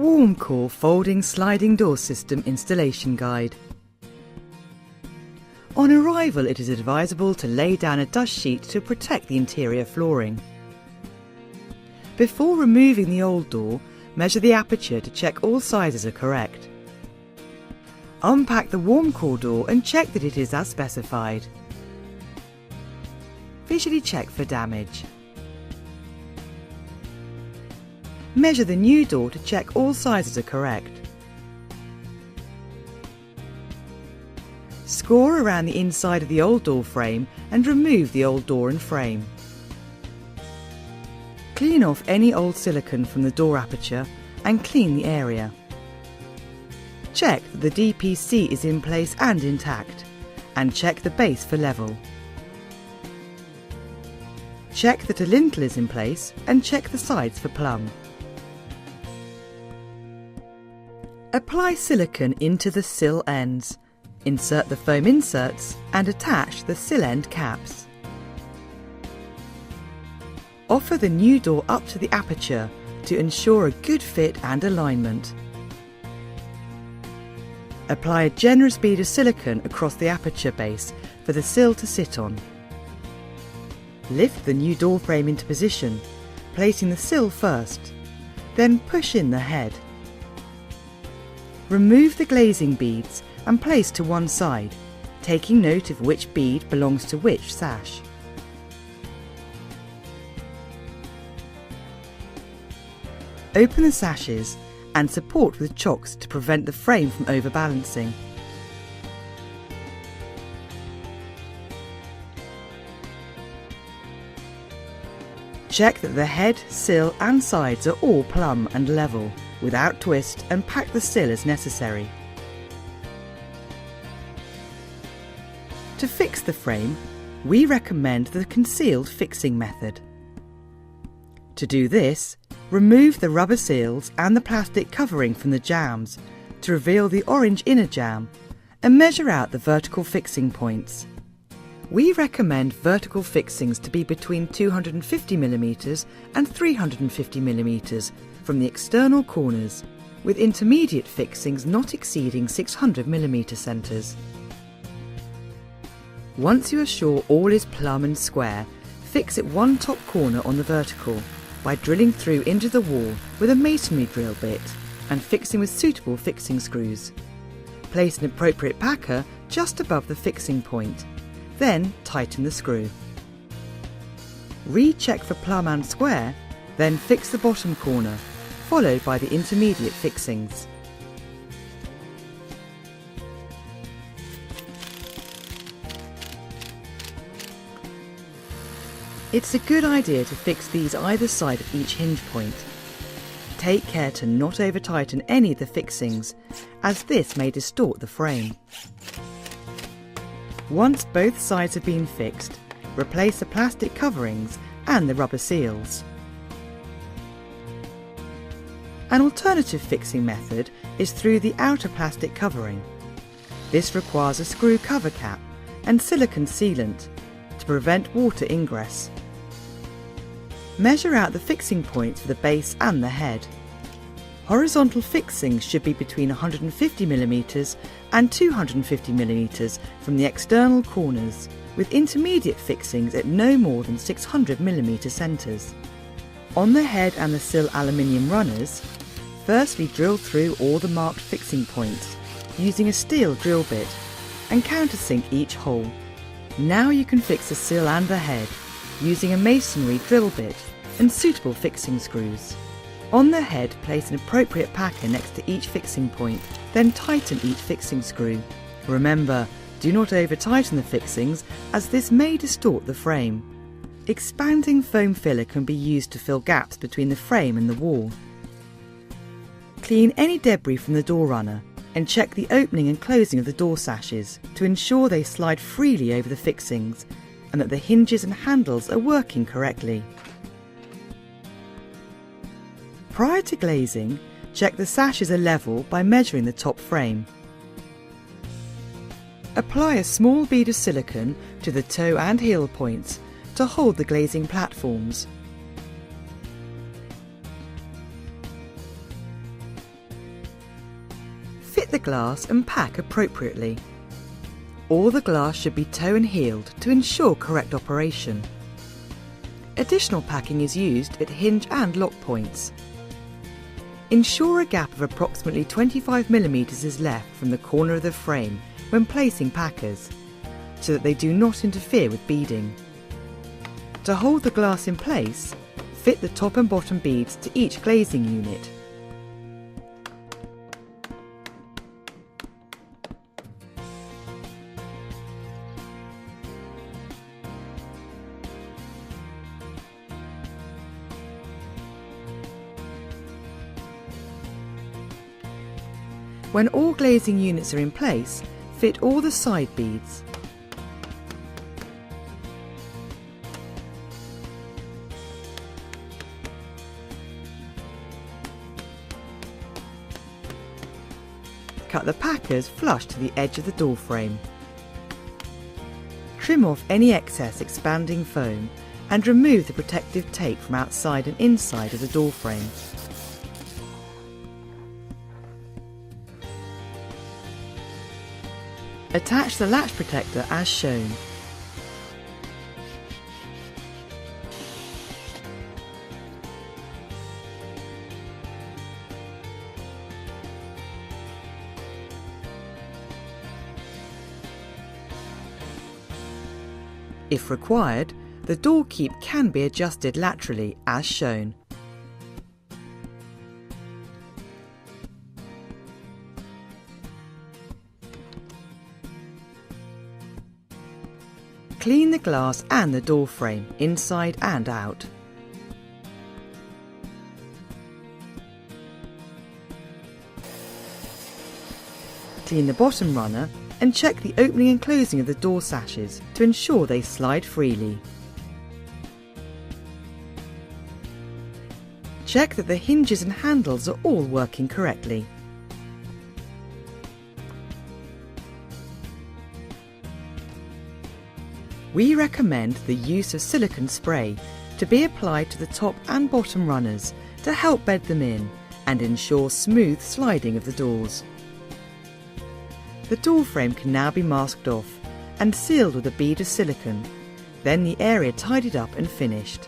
WarmCore Folding Sliding Door System Installation Guide. On arrival, it is advisable to lay down a dust sheet to protect the interior flooring. Before removing the old door, measure the aperture to check all sizes are correct. Unpack the WarmCore door and check that it is as specified. Visually check for damage. Measure the new door to check all sizes are correct. Score around the inside of the old door frame and remove the old door and frame. Clean off any old silicone from the door aperture and clean the area. Check that the DPC is in place and intact, and check the base for level. Check that a lintel is in place and check the sides for plumb. Apply silicone into the sill ends. Insert the foam inserts and attach the sill end caps. Offer the new door up to the aperture to ensure a good fit and alignment. Apply a generous bead of silicone across the aperture base for the sill to sit on. Lift the new door frame into position, placing the sill first, then push in the head. Remove the glazing beads and place to one side, taking note of which bead belongs to which sash. Open the sashes and support with chocks to prevent the frame from overbalancing. Check that the head, sill and sides are all plumb and level, without twist, and pack the sill as necessary. To fix the frame, we recommend the concealed fixing method. To do this, remove the rubber seals and the plastic covering from the jambs to reveal the orange inner jamb and measure out the vertical fixing points. We recommend vertical fixings to be between 250mm and 350mm from the external corners, with intermediate fixings not exceeding 600mm centres. Once you are sure all is plumb and square, fix at one top corner on the vertical by drilling through into the wall with a masonry drill bit and fixing with suitable fixing screws. Place an appropriate packer just above the fixing point. Then tighten the screw. Recheck for plumb and square, then fix the bottom corner, followed by the intermediate fixings. It's a good idea to fix these either side of each hinge point. Take care to not over-tighten any of the fixings, as this may distort the frame. Once both sides have been fixed, replace the plastic coverings and the rubber seals. An alternative fixing method is through the outer plastic covering. This requires a screw cover cap and silicone sealant to prevent water ingress. Measure out the fixing points for the base and the head. Horizontal fixings should be between 150mm and 250mm from the external corners, with intermediate fixings at no more than 600mm centres. On the head and the sill aluminium runners, firstly drill through all the marked fixing points using a steel drill bit and countersink each hole. Now you can fix the sill and the head using a masonry drill bit and suitable fixing screws. On the head, place an appropriate packer next to each fixing point, then tighten each fixing screw. Remember, do not over-tighten the fixings, as this may distort the frame. Expanding foam filler can be used to fill gaps between the frame and the wall. Clean any debris from the door runner and check the opening and closing of the door sashes to ensure they slide freely over the fixings and that the hinges and handles are working correctly. Prior to glazing, check the sashes are level by measuring the top frame. Apply a small bead of silicone to the toe and heel points to hold the glazing platforms. Fit the glass and pack appropriately. All the glass should be toe and heeled to ensure correct operation. Additional packing is used at hinge and lock points. Ensure a gap of approximately 25mm is left from the corner of the frame when placing packers, so that they do not interfere with beading. To hold the glass in place, fit the top and bottom beads to each glazing unit. When all glazing units are in place, fit all the side beads. Cut the packers flush to the edge of the door frame. Trim off any excess expanding foam and remove the protective tape from outside and inside of the door frame. Attach the latch protector as shown. If required, the door keep can be adjusted laterally as shown. Clean the glass and the door frame, inside and out. Clean the bottom runner and check the opening and closing of the door sashes to ensure they slide freely. Check that the hinges and handles are all working correctly. We recommend the use of silicone spray to be applied to the top and bottom runners to help bed them in and ensure smooth sliding of the doors. The door frame can now be masked off and sealed with a bead of silicone, then the area tidied up and finished.